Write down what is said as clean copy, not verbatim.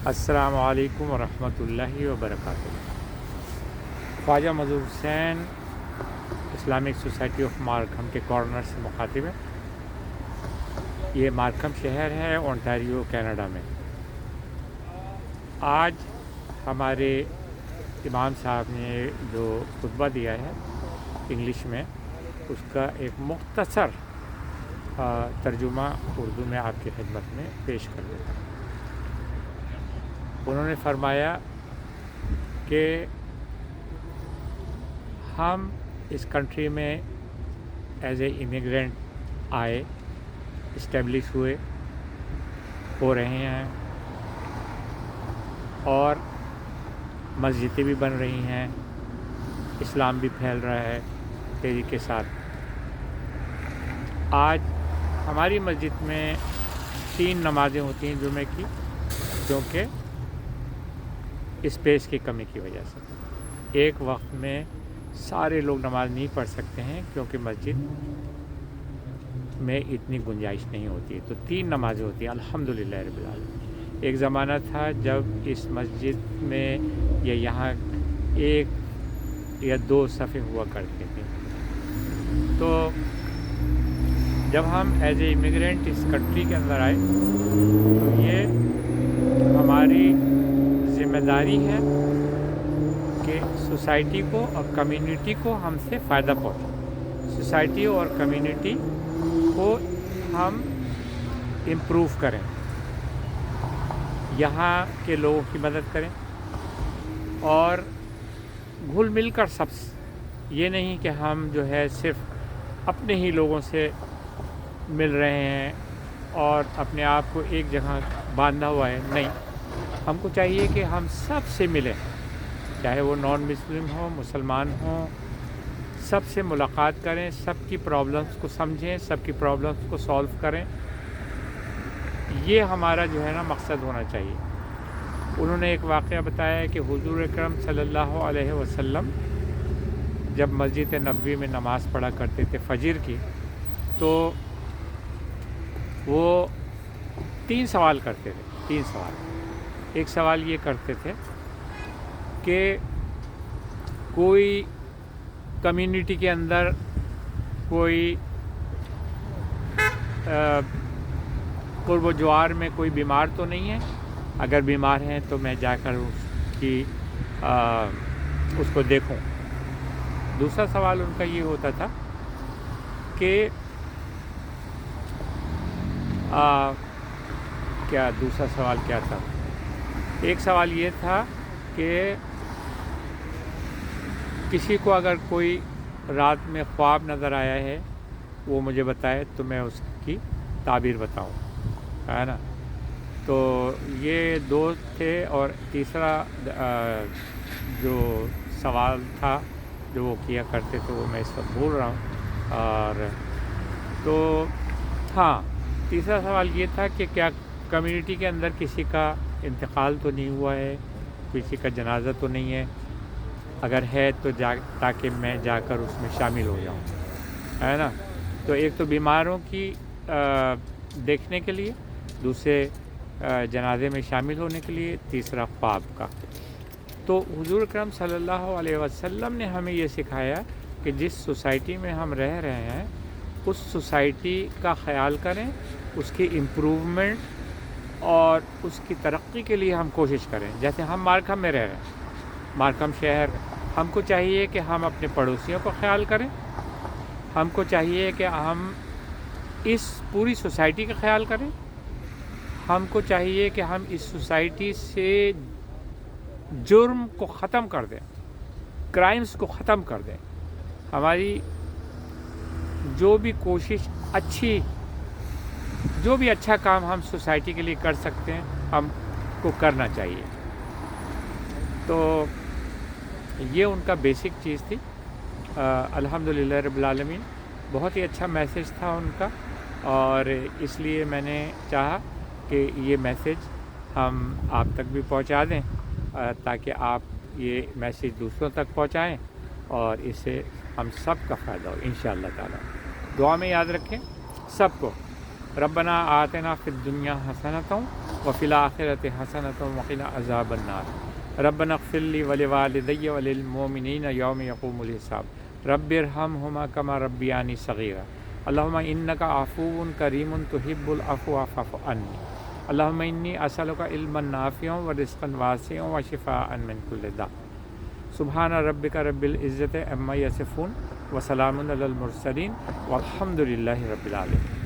السلام علیکم ورحمۃ اللہ وبرکاتہ۔ خواجہ مظہور حسین اسلامک سوسائٹی آف مارکھم کے کارنر سے مخاطب ہے۔ یہ مارکھم شہر ہے اونٹاریو کینیڈا میں۔ آج ہمارے امام صاحب نے جو خطبہ دیا ہے انگلش میں، اس کا ایک مختصر ترجمہ اردو میں آپ کی خدمت میں پیش کر دیتا ہوں۔ انہوں نے فرمایا کہ ہم اس کنٹری میں ایز اے امیگرینٹ آئے، اسٹیبلش ہو رہے ہیں، اور مسجدیں بھی بن رہی ہیں، اسلام بھی پھیل رہا ہے تیزی کے ساتھ۔ آج ہماری مسجد میں 3 نمازیں ہوتی ہیں جمعے کی، کیونکہ اسپیس کی کمی کی وجہ سے ایک وقت میں سارے لوگ نماز نہیں پڑھ سکتے ہیں، کیونکہ مسجد میں اتنی گنجائش نہیں ہوتی ہے، تو 3 نمازیں ہوتی ہیں الحمدللہ رب العالمین۔ ایک زمانہ تھا جب اس مسجد میں یا یہاں 1 یا 2 صفیں ہوا کرتے تھے، تو جب ہم ایز اے امیگرینٹ اس کنٹری کے اندر آئے تو یہ ہماری ذمہ داری ہے کہ سوسائٹی کو اور کمیونٹی کو ہم سے فائدہ پہنچے، سوسائٹی اور کمیونٹی کو ہم امپروو کریں، یہاں کے لوگوں کی مدد کریں، اور گھل مل کر یہ نہیں کہ ہم جو ہے صرف اپنے ہی لوگوں سے مل رہے ہیں اور اپنے آپ کو ایک جگہ باندھا ہوا ہے، نہیں، ہم کو چاہیے کہ ہم سب سے ملیں، چاہے وہ نان مسلم ہوں، مسلمان ہوں، سب سے ملاقات کریں، سب کی پرابلمس کو سمجھیں، سب کی پرابلمس کو سولو کریں۔ یہ ہمارا جو ہے نا مقصد ہونا چاہیے۔ انہوں نے ایک واقعہ بتایا کہ حضور اکرم صلی اللہ علیہ وسلم جب مسجد نبوی میں نماز پڑھا کرتے تھے فجر کی، تو وہ 3 سوال کرتے تھے، 3 سوال۔ ایک سوال یہ کرتے تھے کہ کوئی کمیونٹی کے اندر کوئی قرب و جوار میں کوئی بیمار تو نہیں ہے، اگر بیمار ہیں تو میں جا کر اس کو دیکھوں۔ دوسرا سوال ان کا یہ ہوتا تھا کہ دوسرا سوال کیا تھا؟ ایک سوال یہ تھا کہ کسی کو اگر کوئی رات میں خواب نظر آیا ہے وہ مجھے بتائے تو میں اس کی تعبیر بتاؤں، ہے نا۔ تو یہ 2 تھے، اور تیسرا جو سوال تھا جو وہ کیا کرتے تھے وہ میں اس وقت بھول رہا ہوں، اور تو ہاں، تیسرا سوال یہ تھا کہ کیا کمیونٹی کے اندر کسی کا انتقال تو نہیں ہوا ہے، کسی کا جنازہ تو نہیں ہے، اگر ہے تو تاکہ میں جا کر اس میں شامل ہو جاؤں، ہے نا۔ تو ایک تو بیماروں کی دیکھنے کے لیے، دوسرے جنازے میں شامل ہونے کے لیے، تیسرا خواب کا۔ تو حضور اکرم صلی اللہ علیہ وسلم نے ہمیں یہ سکھایا کہ جس سوسائٹی میں ہم رہ رہے ہیں اس سوسائٹی کا خیال کریں، اس کی امپروومنٹ اور اس کی ترقی کے لیے ہم کوشش کریں۔ جیسے ہم مارکھم میں رہ رہے ہیں، مارکھم شہر، ہم کو چاہیے کہ ہم اپنے پڑوسیوں کو خیال کریں، ہم کو چاہیے کہ ہم اس پوری سوسائٹی کا خیال کریں، ہم کو چاہیے کہ ہم اس سوسائٹی سے جرم کو ختم کر دیں، کرائمز کو ختم کر دیں۔ ہماری جو بھی کوشش جو بھی اچھا کام ہم سوسائٹی کے لیے کر سکتے ہیں ہم کو کرنا چاہیے۔ تو یہ ان کا بیسک چیز تھی۔ الحمدللہ رب العالمین، بہت ہی اچھا میسیج تھا ان کا، اور اس لیے میں نے چاہا کہ یہ میسیج ہم آپ تک بھی پہنچا دیں، تاکہ آپ یہ میسیج دوسروں تک پہنچائیں اور اس سے ہم سب کا فائدہ ہو انشاءاللہ تعالی۔ دعا میں یاد رکھیں سب کو، ربنا آتنا فی الدنیا حسنۃ وفی الآخرۃ حسنۃ وقنا عذاب النار ربنا اغفر لی ولوالدی وللمؤمنین یوم یقوم الحساب رب ارحمہما کما ربیانی صغیرا اللہم انک عفو کریم تحب العفو فاعف عنی اللہم انی اسألک علما نافعا ورزقا واسعا وشفاء من کل داء سبحان ربک رب العزۃ عما یصفون وسلام علی المرسلین والحمد للہ رب العالمین۔